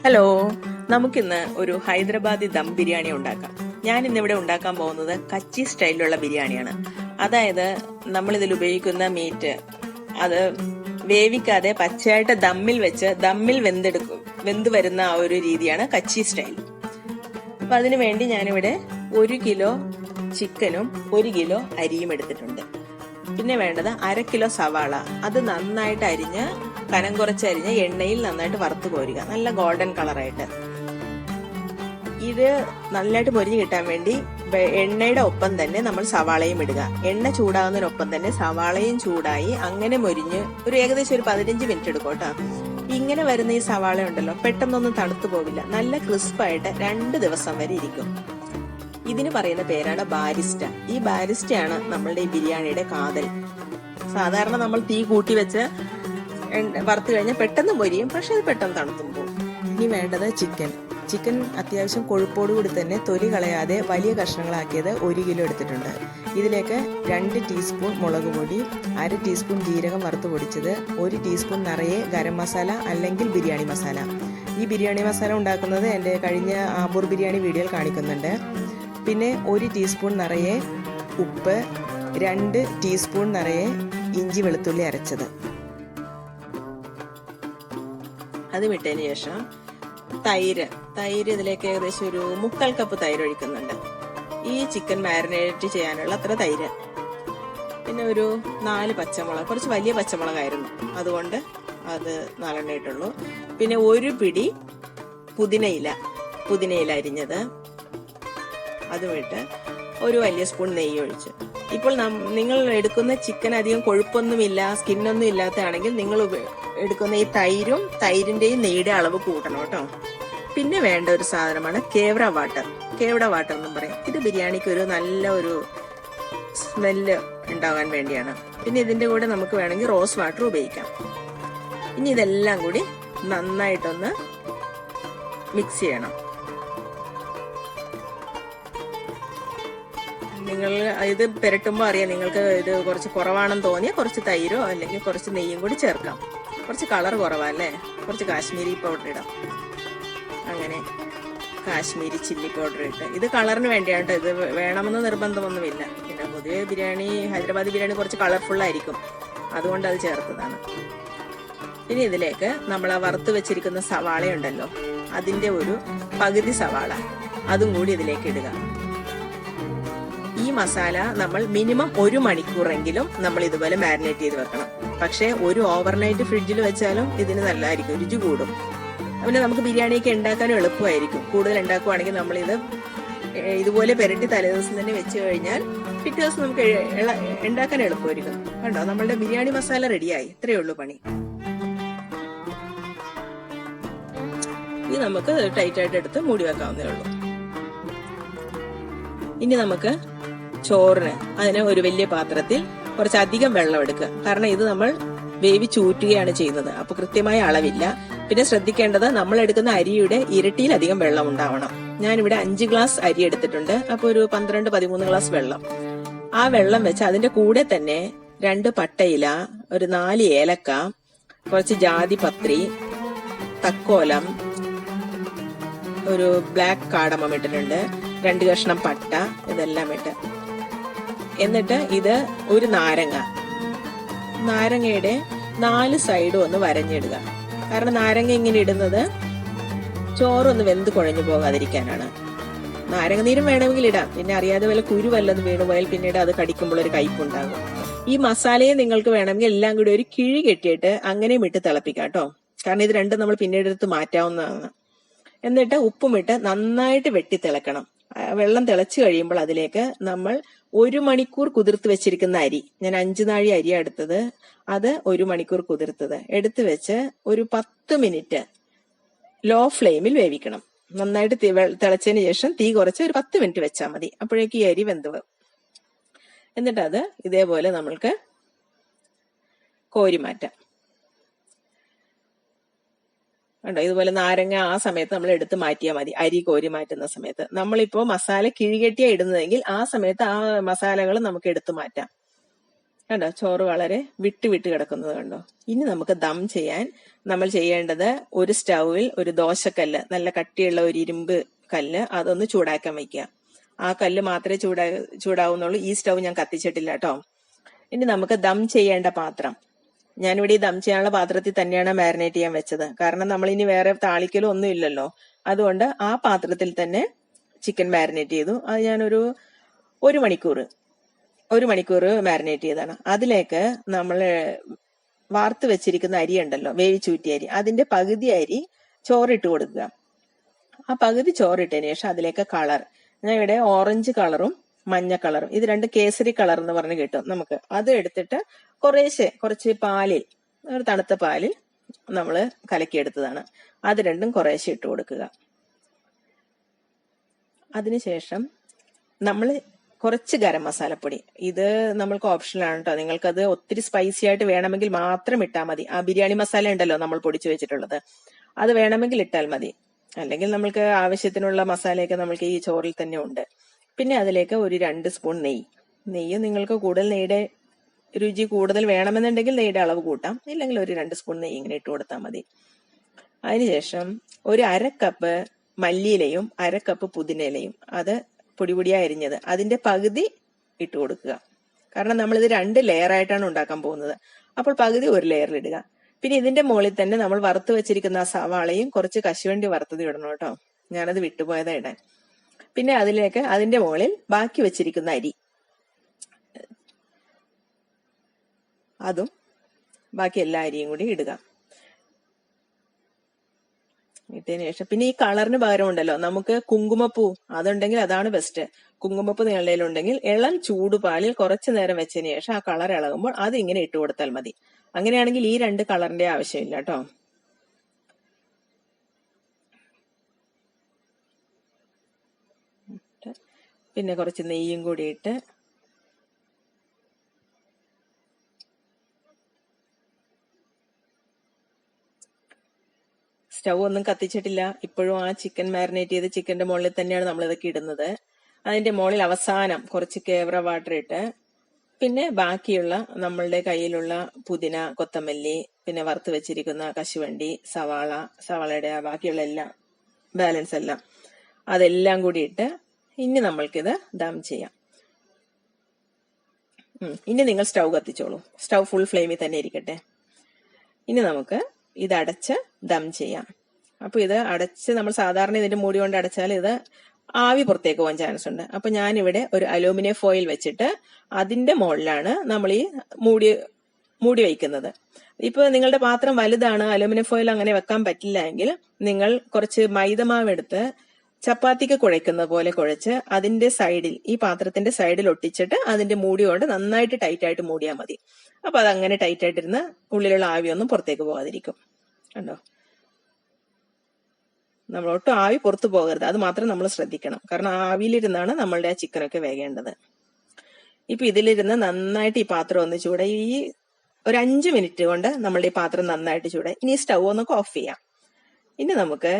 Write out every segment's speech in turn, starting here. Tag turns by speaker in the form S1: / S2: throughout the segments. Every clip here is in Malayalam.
S1: ഹലോ, നമുക്കിന്ന് ഒരു ഹൈദരാബാദി ദം ബിരിയാണി ഉണ്ടാക്കാം. ഞാൻ ഇന്നിവിടെ ഉണ്ടാക്കാൻ പോകുന്നത് കച്ചി സ്റ്റൈലിലുള്ള ബിരിയാണിയാണ്. അതായത് നമ്മൾ ഇതിൽ ഉപയോഗിക്കുന്ന മീറ്റ് അത് വേവിക്കാതെ പച്ചയായിട്ട് ദമ്മിൽ വെച്ച് ദമ്മിൽ വെന്ത് വരുന്ന ആ ഒരു രീതിയാണ് കച്ചി സ്റ്റൈൽ. അപ്പൊ അതിനു വേണ്ടി ഞാനിവിടെ 1 കിലോ ചിക്കനും 1 കിലോ അരിയും എടുത്തിട്ടുണ്ട്. പിന്നെ വേണ്ടത് 1/2 കിലോ സവാള, അത് നന്നായിട്ട് അരിഞ്ഞ് കനം കുറച്ചരിഞ്ഞ് എണ്ണയിൽ നന്നായിട്ട് വറുത്ത് കോരുക, നല്ല ഗോൾഡൻ കളറായിട്ട്. ഇത് നന്നായിട്ട് പൊരിഞ്ഞ് കിട്ടാൻ വേണ്ടി എണ്ണയുടെ ഒപ്പം തന്നെ നമ്മൾ സവാളയും ഇടുക. എണ്ണ ചൂടാകുന്നതിനൊപ്പം തന്നെ സവാളയും ചൂടായി അങ്ങനെ മൊരിഞ്ഞ് ഒരു ഏകദേശം ഒരു 15 മിനിറ്റ് എടുക്കും കേട്ടോ. ഇങ്ങനെ വരുന്ന ഈ സവാള ഉണ്ടല്ലോ, പെട്ടെന്നൊന്നും തണുത്തു പോവില്ല, നല്ല ക്രിസ്പായിട്ട് 2 ദിവസം വരെ ഇരിക്കും. ഇതിന് പറയുന്ന പേരാണ് ബാരിസ്റ്റ. ഈ ബാരിസ്റ്റയാണ് നമ്മളുടെ ഈ ബിരിയാണിയുടെ കാതൽ. സാധാരണ നമ്മൾ തീ കൂട്ടി വെച്ച് വറുത്ത് കഴിഞ്ഞാൽ പെട്ടെന്ന് പൊരിയും, പക്ഷെ അത് പെട്ടെന്ന് തണുത്തും പോകും. ഇനി വേണ്ടത് ചിക്കൻ അത്യാവശ്യം കൊഴുപ്പോടുകൂടി തന്നെ തൊലി കളയാതെ വലിയ കഷ്ണങ്ങളാക്കിയത് 1 കിലോ എടുത്തിട്ടുണ്ട്. ഇതിലേക്ക് 2 ടീസ്പൂൺ മുളക് പൊടി, 1/2 ടീസ്പൂൺ ജീരകം വറുത്ത് പൊടിച്ചത്, 1 ടീസ്പൂൺ നിറയെ ഗരം മസാല അല്ലെങ്കിൽ ബിരിയാണി മസാല. ഈ ബിരിയാണി മസാല ഉണ്ടാക്കുന്നത് എൻ്റെ കഴിഞ്ഞ ആബൂർ ബിരിയാണി വീഡിയോയിൽ കാണിക്കുന്നുണ്ട്. പിന്നെ 1 ടീസ്പൂൺ നിറയെ ഉപ്പ്, 2 ടീസ്പൂൺ നിറയെ ഇഞ്ചി വെളുത്തുള്ളി അരച്ചത്. അത് വിട്ടതിന് ശേഷം തൈര് ഇതിലേക്ക് ഏകദേശം ഒരു 3/4 കപ്പ് തൈര് ഒഴിക്കുന്നുണ്ട്. ഈ ചിക്കൻ മാരിനേറ്റ് ചെയ്യാനുള്ള അത്ര തൈര്. പിന്നെ ഒരു 4 പച്ചമുളക്, കുറച്ച് വലിയ പച്ചമുളകായിരുന്നു, അതുകൊണ്ട് അത് 4 ഇട്ടുള്ളൂ. പിന്നെ 1 പിടി പുതിനയില അരിഞ്ഞത്, അതുമിട്ട് ഒരു വലിയ സ്പൂൺ നെയ്യ് ഒഴിച്ച്. ഇപ്പോൾ നിങ്ങൾ എടുക്കുന്ന ചിക്കൻ അധികം കൊഴുപ്പൊന്നുമില്ല, സ്കിന്നൊന്നും ഇല്ലാത്തതാണെങ്കിൽ നിങ്ങൾ എടുക്കുന്ന ഈ തൈരിന്റെയും നെയ്യുടെ അളവ് കൂട്ടണം കേട്ടോ. പിന്നെ വേണ്ട ഒരു സാധനമാണ് കേവട വാട്ടർ എന്നും പറയും. ഇത് ബിരിയാണിക്ക് ഒരു നല്ല ഒരു സ്മെല്ല് ഉണ്ടാകാൻ വേണ്ടിയാണ്. പിന്നെ ഇതിന്റെ കൂടെ നമുക്ക് വേണമെങ്കിൽ റോസ് വാട്ടർ ഉപയോഗിക്കാം. ഇനി ഇതെല്ലാം കൂടി നന്നായിട്ടൊന്ന് മിക്സ് ചെയ്യണം. നിങ്ങൾ ഇത് പുരട്ടുമ്പോൾ അറിയാം, നിങ്ങൾക്ക് ഇത് കുറച്ച് കുറവാണെന്ന് തോന്നിയാൽ കുറച്ച് തൈരോ അല്ലെങ്കിൽ കുറച്ച് നെയ്യും കൂടി ചേർക്കാം. കുറച്ച് കളർ കുറവല്ലേ, കുറച്ച് കാശ്മീരി പൗഡർ ഇടാം. അങ്ങനെ കാശ്മീരി ചില്ലി പൗഡർ ഇട്ട്, ഇത് കളറിന് വേണ്ടിയാണ്, ഇത് വേണമെന്ന് നിർബന്ധമൊന്നുമില്ല. പിന്നെ പൊതുവെ ഹൈദരാബാദി ബിരിയാണി കുറച്ച് കളർഫുൾ ആയിരിക്കും, അതുകൊണ്ട് അത് ചേർത്തതാണ്. ഇനി ഇതിലേക്ക് നമ്മൾ ആ വറുത്ത് വെച്ചിരിക്കുന്ന സവാള ഉണ്ടല്ലോ, അതിന്റെ ഒരു പകുതി സവാള അതും കൂടി ഇതിലേക്ക് ഇടുക. ഈ മസാല നമ്മൾ മിനിമം 1 മണിക്കൂറെങ്കിലും നമ്മൾ ഇതുപോലെ മാരിനേറ്റ് ചെയ്ത് വെക്കണം. പക്ഷെ ഒരു ഓവർനൈറ്റ് ഫ്രിഡ്ജിൽ വെച്ചാലും ഇതിന് നല്ലതായിരിക്കും, രുചി കൂടും. പിന്നെ നമുക്ക് ബിരിയാണിയൊക്കെ ഉണ്ടാക്കാനും എളുപ്പമായിരിക്കും. കൂടുതൽ ഉണ്ടാക്കുവാണെങ്കിൽ നമ്മളിത് ഇതുപോലെ പെരട്ടി തലേദിവസം തന്നെ വെച്ച് കഴിഞ്ഞാൽ പിറ്റേ ദിവസം നമുക്ക് ഉണ്ടാക്കാൻ എളുപ്പമായിരിക്കും. കണ്ടോ, നമ്മളുടെ ബിരിയാണി മസാല റെഡിയായി. ഇത്രയേ ഉള്ളൂ പണി. ഇത് നമുക്ക് ടൈറ്റ് ആയിട്ട് എടുത്ത് മൂടി വെക്കാവുന്നേ ഉള്ളൂ. ഇനി നമുക്ക് ചോറിന് അതിന് ഒരു വലിയ പാത്രത്തിൽ കുറച്ചധികം വെള്ളം എടുക്കുക. കാരണം ഇത് നമ്മൾ വേവിച്ചൂറ്റുകയാണ് ചെയ്യുന്നത്, അപ്പൊ കൃത്യമായ അളവില്ല. പിന്നെ ശ്രദ്ധിക്കേണ്ടത്, നമ്മൾ എടുക്കുന്ന അരിയുടെ ഇരട്ടിയിലധികം വെള്ളം ഉണ്ടാവണം. ഞാനിവിടെ 5 ഗ്ലാസ് അരി എടുത്തിട്ടുണ്ട്, അപ്പൊ ഒരു 12-13 ഗ്ലാസ് വെള്ളം. ആ വെള്ളം വെച്ച് അതിന്റെ കൂടെ തന്നെ 2 പട്ടയില, ഒരു 4 ഏലക്ക, കുറച്ച് ജാതിപത്രി, തക്കോലം, ഒരു ബ്ലാക്ക് കാടമം ഇട്ടിട്ടുണ്ട്, 2 കഷ്ണം പട്ട, ഇതെല്ലാം ഇട്ട്. എന്നിട്ട് ഇത് ഒരു നാരങ്ങയുടെ 4 സൈഡും ഒന്ന് വരഞ്ഞിടുക. കാരണം നാരങ്ങ ഇങ്ങനെ ഇടുന്നത് ചോറൊന്ന് വെന്ത് കുഴഞ്ഞു പോകാതിരിക്കാനാണ്. നാരങ്ങ നീരും വേണമെങ്കിൽ ഇടാം. പിന്നെ അറിയാതെ വല്ല കുരു വല്ലതും വീണുപോയാൽ പിന്നീട് അത് കടിക്കുമ്പോൾ ഒരു കയ്പുണ്ടാകും. ഈ മസാലയെ നിങ്ങൾക്ക് വേണമെങ്കിൽ എല്ലാം കൂടി ഒരു കിഴി കെട്ടിയിട്ട് അങ്ങനെയും ഇട്ട് തിളപ്പിക്കാം കേട്ടോ. കാരണം ഇത് രണ്ടും നമ്മൾ പിന്നീട് എടുത്ത് മാറ്റാവുന്നതാണ്. എന്നിട്ട് ഉപ്പുമിട്ട് നന്നായിട്ട് വെട്ടി തിളക്കണം. വെള്ളം തിളച്ചു കഴിയുമ്പോൾ അതിലേക്ക് നമ്മൾ 1 മണിക്കൂർ കുതിർത്ത് വെച്ചിരിക്കുന്ന അരി, ഞാൻ 5 നാഴി അരിയാണ് എടുത്തത്, അത് 1 മണിക്കൂർ കുതിർത്തത് എടുത്തു വെച്ച് ഒരു 10 മിനിറ്റ് ലോ ഫ്ലെയിമിൽ വേവിക്കണം. നന്നായിട്ട് തിളച്ചതിന് ശേഷം തീ കുറച്ച് ഒരു 10 മിനിറ്റ് വെച്ചാൽ മതി. അപ്പോഴേക്ക് ഈ അരി വെന്ത്. എന്നിട്ട് അത് ഇതേപോലെ നമ്മൾക്ക് കോരി മാറ്റാം. കണ്ടോ, ഇതുപോലെ നാരങ്ങ ആ സമയത്ത് നമ്മൾ എടുത്ത് മാറ്റിയാൽ മതി. അരി കോരി മാറ്റുന്ന സമയത്ത് നമ്മളിപ്പോ മസാല കിഴികെട്ടിയാ ഇടുന്നതെങ്കിൽ ആ സമയത്ത് ആ മസാലകൾ നമുക്ക് എടുത്തു മാറ്റാം. കണ്ടോ, ചോറ് വളരെ വിട്ട് വിട്ട് കിടക്കുന്നത് കണ്ടോ. ഇനി നമുക്ക് ദം ചെയ്യാൻ നമ്മൾ ചെയ്യേണ്ടത്, ഒരു സ്റ്റൗവിൽ ഒരു ദോശക്കല്ല്, നല്ല കട്ടിയുള്ള ഒരു ഇരുമ്പ് കല്ല്, അതൊന്ന് ചൂടാക്കാൻ വെക്കുക. ആ കല്ല് മാത്രമേ ചൂടാവുന്നുള്ളൂ. ഈ സ്റ്റൗ ഞാൻ കത്തിച്ചിട്ടില്ല കേട്ടോ. ഇനി നമുക്ക് ദം ചെയ്യേണ്ട പാത്രം, ഞാനിവിടെ ഈ ദം ചെയ്യാനുള്ള പാത്രത്തിൽ തന്നെയാണ് മാരിനേറ്റ് ചെയ്യാൻ വെച്ചത്. കാരണം നമ്മൾ ഇനി വേറെ താളിക്കലോ ഒന്നും ഇല്ലല്ലോ. അതുകൊണ്ട് ആ പാത്രത്തിൽ തന്നെ ചിക്കൻ മാരിനേറ്റ് ചെയ്തു. അത് ഞാനൊരു ഒരു മണിക്കൂർ മാരിനേറ്റ് ചെയ്താണ്. അതിലേക്ക് നമ്മൾ വാർത്ത് വെച്ചിരിക്കുന്ന അരി ഉണ്ടല്ലോ, വേവിച്ചൂറ്റിയ അരി, അതിന്റെ പകുതി അരി ചോറിട്ട് കൊടുക്കുക. ആ പകുതി ചോറിട്ടതിന് ശേഷം അതിലേക്ക് കളർ, ഞാൻ ഇവിടെ ഓറഞ്ച് കളറും മഞ്ഞ കളറും, ഇത് രണ്ട് കേസരി കളർ എന്ന് പറഞ്ഞ് കിട്ടും നമുക്ക്. അത് എടുത്തിട്ട് കുറച്ച് പാലിൽ, ഒരു തണുത്ത പാലിൽ നമ്മൾ കലക്കിയെടുത്തതാണ്. അത് രണ്ടും കുറേശ്ശെ ഇട്ട് കൊടുക്കുക. അതിനുശേഷം നമ്മൾ കുറച്ച് ഗരം മസാലപ്പൊടി, ഇത് നമ്മൾക്ക് ഓപ്ഷനിലാണ് കേട്ടോ. നിങ്ങൾക്കത് ഒത്തിരി സ്പൈസി ആയിട്ട് വേണമെങ്കിൽ മാത്രം ഇട്ടാൽ മതി. ആ ബിരിയാണി മസാല ഉണ്ടല്ലോ നമ്മൾ പൊടിച്ചു വെച്ചിട്ടുള്ളത്, അത് വേണമെങ്കിൽ ഇട്ടാൽ മതി. അല്ലെങ്കിൽ നമ്മൾക്ക് ആവശ്യത്തിനുള്ള മസാലയൊക്കെ നമ്മൾക്ക് ഈ ചോറിൽ തന്നെ ഉണ്ട്. പിന്നെ അതിലേക്ക് ഒരു 2 സ്പൂൺ നെയ്യ് നിങ്ങൾക്ക് കൂടുതൽ നെയ്യുടെ രുചി കൂടുതൽ വേണമെന്നുണ്ടെങ്കിൽ നെയ്യുടെ അളവ് കൂട്ടാം, ഇല്ലെങ്കിൽ ഒരു 2 സ്പൂൺ നെയ്യ് ഇങ്ങനെ ഇട്ട് കൊടുത്താൽ മതി. അതിനുശേഷം ഒരു 1/2 കപ്പ് മല്ലിയിലയും 1/2 കപ്പ് പുതിനയിലയും, അത് പൊടിപൊടിയായി അരിഞ്ഞത്, അതിന്റെ പകുതി ഇട്ട് കൊടുക്കുക. കാരണം നമ്മളിത് 2 ലെയർ ആയിട്ടാണ് ഉണ്ടാക്കാൻ പോകുന്നത്. അപ്പോൾ പകുതി ഒരു ലെയറിൽ ഇടുക. പിന്നെ ഇതിന്റെ മുകളിൽ തന്നെ നമ്മൾ വറുത്ത് വെച്ചിരിക്കുന്ന സവാളയും കുറച്ച് കശുവണ്ടി വറുത്തത് ഇടണം കേട്ടോ. ഞാനത് വിട്ടുപോയതാ ഇടാൻ. പിന്നെ അതിലേക്ക് അതിന്റെ മുകളിൽ ബാക്കി വെച്ചിരിക്കുന്ന അരി, അതും ബാക്കി എല്ലാ അരിയും കൂടി ഇടുക. ഇട്ടതിന് ശേഷം പിന്നെ ഈ കളറിന് പകരം ഉണ്ടല്ലോ നമുക്ക് കുങ്കുമപ്പൂ, അതുണ്ടെങ്കിൽ അതാണ് ബെസ്റ്റ്. കുങ്കുമപ്പൂ നിങ്ങളുടെ ഉണ്ടെങ്കിൽ ഇളം ചൂടുപാലിൽ കുറച്ചു നേരം വെച്ചതിന് ശേഷം ആ കളർ ഇളകുമ്പോൾ അത് ഇങ്ങനെ ഇട്ട് കൊടുത്താൽ മതി. അങ്ങനെയാണെങ്കിൽ ഈ 2 കളറിന്റെ ആവശ്യമില്ല കേട്ടോ. പിന്നെ കുറച്ച് നെയ്യും കൂടി ഇട്ട് സ്റ്റൗ ഒന്നും കത്തിച്ചിട്ടില്ല. ഇപ്പോഴും ആ ചിക്കൻ മാരിനേറ്റ് ചെയ്ത് ചിക്കന്റെ മുകളിൽ തന്നെയാണ് നമ്മൾ ഇതൊക്കെ ഇടുന്നത്. അതിന്റെ മുകളിൽ അവസാനം കുറച്ച് കേവറ വാട്ടർ ഇട്ട്, പിന്നെ ബാക്കിയുള്ള നമ്മളുടെ കയ്യിലുള്ള പുതിന, കൊത്തമല്ലി, പിന്നെ വറുത്ത് വെച്ചിരിക്കുന്ന കശുവണ്ടി, സവാളയുടെ ബാക്കിയുള്ള എല്ലാം, ബാലൻസ് എല്ലാം, അതെല്ലാം കൂടി ഇട്ട് ഇനി നമ്മൾക്കിത് ദം ചെയ്യാം. ഇനി നിങ്ങൾ സ്റ്റൗ കത്തിച്ചോളൂ. സ്റ്റൗ ഫുൾ ഫ്ലെയിമിൽ തന്നെ ഇരിക്കട്ടെ. ഇനി നമുക്ക് ഇത് അടച്ച് ദം ചെയ്യാം. അപ്പൊ ഇത് അടച്ച്, നമ്മൾ സാധാരണ ഇതിന്റെ മൂടി കൊണ്ട് അടച്ചാൽ ഇത് ആവി പുറത്തേക്ക് പോകാൻ ചാൻസ് ഉണ്ട്. അപ്പൊ ഞാനിവിടെ ഒരു അലൂമിനിയം ഫോയിൽ വെച്ചിട്ട് അതിന്റെ മുകളിലാണ് നമ്മൾ ഈ മൂടി വയ്ക്കുന്നത്. ഇപ്പൊ നിങ്ങളുടെ പാത്രം വലുതാണ്, അലൂമിനിയം ഫോയിൽ അങ്ങനെ വെക്കാൻ പറ്റില്ല എങ്കിൽ നിങ്ങൾ കുറച്ച് മൈദമാവ് എടുത്ത് ചപ്പാത്തിക്ക് കുഴയ്ക്കുന്ന പോലെ കുഴച്ച് അതിന്റെ സൈഡിൽ, ഈ പാത്രത്തിന്റെ സൈഡിൽ ഒട്ടിച്ചിട്ട് അതിന്റെ മൂടി കൊണ്ട് നന്നായിട്ട് ടൈറ്റ് ആയിട്ട് മൂടിയാൽ മതി. അപ്പൊ അതങ്ങനെ ടൈറ്റ് ആയിട്ടിരുന്ന് ഉള്ളിലുള്ള ആവിയൊന്നും പുറത്തേക്ക് പോകാതിരിക്കും. കണ്ടോ, നമ്മൾ ഒട്ടും ആവി പുറത്തു പോകരുത്, അത് മാത്രം നമ്മൾ ശ്രദ്ധിക്കണം. കാരണം ആവിയിലിരുന്നാണ് നമ്മളുടെ ആ ചിക്കനൊക്കെ വേകേണ്ടത്. ഇപ്പൊ ഇതിലിരുന്ന് നന്നായിട്ട് ഈ പാത്രം ഒന്ന് ചൂടായി, ഈ ഒരു 5 മിനിറ്റ് കൊണ്ട് നമ്മളുടെ ഈ പാത്രം നന്നായിട്ട് ചൂടായി. ഇനി സ്റ്റൗ ഒന്നൊക്കെ ഓഫ് ചെയ്യാം. ഇനി നമുക്ക്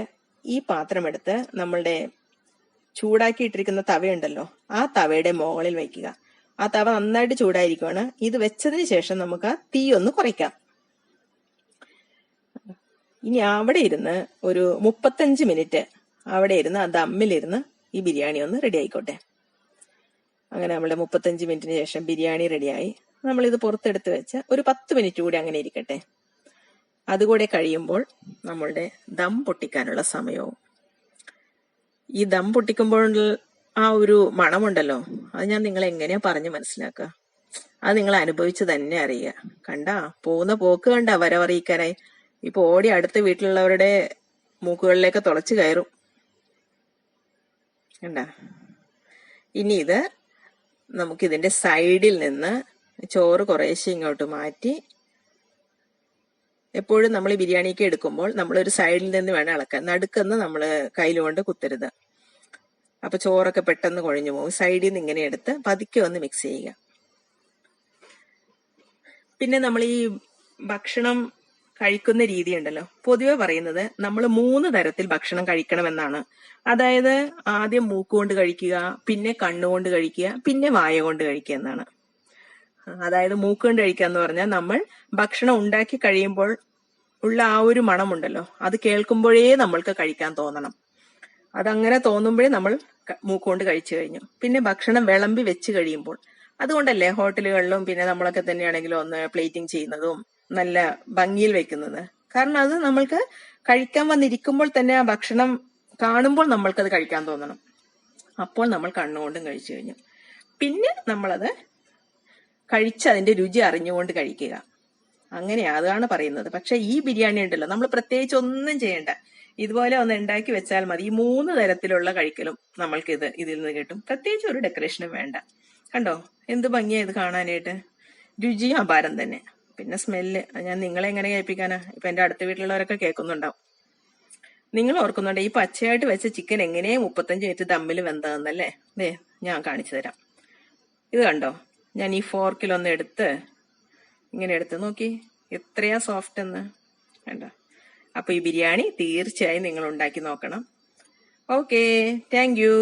S1: ഈ പാത്രം എടുത്ത് നമ്മളുടെ ചൂടാക്കിയിട്ടിരിക്കുന്ന തവയുണ്ടല്ലോ, ആ തവയുടെ മുകളിൽ വയ്ക്കുക. ആ തവ നന്നായിട്ട് ചൂടായിരിക്കുവാണ്. ഇത് വെച്ചതിന് ശേഷം നമുക്ക് ആ തീ ഒന്ന് കുറയ്ക്കാം. ഇനി അവിടെ ഇരുന്ന് ഒരു 35 മിനിറ്റ് അവിടെ ഇരുന്ന് ആ ദമ്മിലിരുന്ന് ഈ ബിരിയാണി ഒന്ന് റെഡി ആയിക്കോട്ടെ. അങ്ങനെ നമ്മുടെ 35 മിനിറ്റിന് ശേഷം ബിരിയാണി റെഡിയായി. നമ്മളിത് പുറത്തെടുത്ത് വെച്ച് ഒരു 10 മിനിറ്റ് കൂടി അങ്ങനെ ഇരിക്കട്ടെ. അതുകൂടെ കഴിയുമ്പോൾ നമ്മളുടെ ദം പൊട്ടിക്കാനുള്ള സമയവും. ഈ ദം പൊട്ടിക്കുമ്പോൾ ആ ഒരു മണമുണ്ടല്ലോ, അത് ഞാൻ നിങ്ങളെ എങ്ങനെയാ പറഞ്ഞു മനസ്സിലാക്കുക? അത് നിങ്ങൾ അനുഭവിച്ച് തന്നെ അറിയുക. കണ്ടാ, പോകുന്ന പോക്ക് കണ്ടാ വരവറിയിക്കാനായി. ഇപ്പൊ ഓടി അടുത്ത വീട്ടിലുള്ളവരുടെ മൂക്കുകളിലേക്ക് തുളച്ചു കയറും. കണ്ടാ. ഇനി ഇത് നമുക്കിതിന്റെ സൈഡിൽ നിന്ന് ചോറ് കുറേശ്ശെ ഇങ്ങോട്ട് മാറ്റി, എപ്പോഴും നമ്മൾ ഈ ബിരിയാണിക്ക് എടുക്കുമ്പോൾ നമ്മളൊരു സൈഡിൽ നിന്ന് വേണം ഇളക്കാൻ. നടുക്കെന്ന് നമ്മൾ കയ്യിലുകൊണ്ട് കുത്തരുത്, അപ്പൊ ചോറൊക്കെ പെട്ടെന്ന് കുഴഞ്ഞു പോകും. സൈഡിൽ നിന്ന് ഇങ്ങനെ എടുത്ത് പതുക്കെ ഒന്ന് മിക്സ് ചെയ്യുക. പിന്നെ നമ്മൾ ഈ ഭക്ഷണം കഴിക്കുന്ന രീതി ഉണ്ടല്ലോ, പൊതുവെ പറയുന്നത് നമ്മൾ 3 തരത്തിൽ ഭക്ഷണം കഴിക്കണമെന്നാണ്. അതായത് ആദ്യം മൂക്കുകൊണ്ട് കഴിക്കുക, പിന്നെ കണ്ണുകൊണ്ട് കഴിക്കുക, പിന്നെ വായ കൊണ്ട് കഴിക്കുക എന്നാണ്. അതായത് മൂക്കുകൊണ്ട് കഴിക്കുക എന്ന് പറഞ്ഞാൽ നമ്മൾ ഭക്ഷണം ഉണ്ടാക്കി കഴിയുമ്പോൾ ഉള്ള ആ ഒരു മണമുണ്ടല്ലോ, അത് കേൾക്കുമ്പോഴേ നമ്മൾക്ക് കഴിക്കാൻ തോന്നണം. അതങ്ങനെ തോന്നുമ്പോഴേ നമ്മൾ മൂക്കുകൊണ്ട് കഴിച്ചു കഴിഞ്ഞു. പിന്നെ ഭക്ഷണം വിളമ്പി വെച്ച് കഴിയുമ്പോൾ, അതുകൊണ്ടല്ലേ ഹോട്ടലുകളിലും പിന്നെ നമ്മളൊക്കെ തന്നെയാണെങ്കിലും ഒന്ന് പ്ലേറ്റിംഗ് ചെയ്യുന്നതും നല്ല ഭംഗിയിൽ വെക്കുന്നത്. കാരണം അത് നമ്മൾക്ക് കഴിക്കാൻ വന്നിരിക്കുമ്പോൾ തന്നെ ആ ഭക്ഷണം കാണുമ്പോൾ നമ്മൾക്കത് കഴിക്കാൻ തോന്നണം. അപ്പോൾ നമ്മൾ കണ്ണുകൊണ്ടും കഴിച്ചു കഴിഞ്ഞു. പിന്നെ നമ്മളത് കഴിച്ച് അതിന്റെ രുചി അറിഞ്ഞുകൊണ്ട് കഴിക്കുക. അങ്ങനെയാ, അതാണ് പറയുന്നത്. പക്ഷെ ഈ ബിരിയാണി ഉണ്ടല്ലോ, നമ്മൾ പ്രത്യേകിച്ച് ഒന്നും ചെയ്യണ്ട, ഇതുപോലെ ഒന്ന് ഉണ്ടാക്കി വെച്ചാൽ മതി. ഈ 3 തരത്തിലുള്ള കഴിക്കലും നമ്മൾക്ക് ഇതിൽ നിന്ന് കിട്ടും. പ്രത്യേകിച്ച് ഒരു ഡെക്കറേഷനും വേണ്ട. കണ്ടോ എന്ത് ഭംഗിയാ ഇത് കാണാനായിട്ട്. രുചിയും അപാരം തന്നെ. പിന്നെ സ്മെല്ല് ഞാൻ നിങ്ങളെ എങ്ങനെ കേൾപ്പിക്കാനാ? ഇപ്പൊ എന്റെ അടുത്ത വീട്ടിലുള്ളവരൊക്കെ കേൾക്കുന്നുണ്ടാവും. നിങ്ങൾ ഓർക്കുന്നുണ്ട് ഈ പച്ചയായിട്ട് വെച്ച ചിക്കൻ എങ്ങനെയാ 35 മിനിറ്റ് ദമ്മിൽ വെന്തതെന്നല്ലേ? ദേ ഞാൻ കാണിച്ചു തരാം. ഇത് കണ്ടോ, ഞാൻ ഈ ഫോർക്കിലൊന്ന് ഇങ്ങനെ എടുത്ത് നോക്കി എത്രയാ സോഫ്റ്റ് എന്ന് കണ്ടോ. അപ്പൊ ഈ ബിരിയാണി തീർച്ചയായും നിങ്ങൾ ഉണ്ടാക്കി നോക്കണം. Okay, thank you.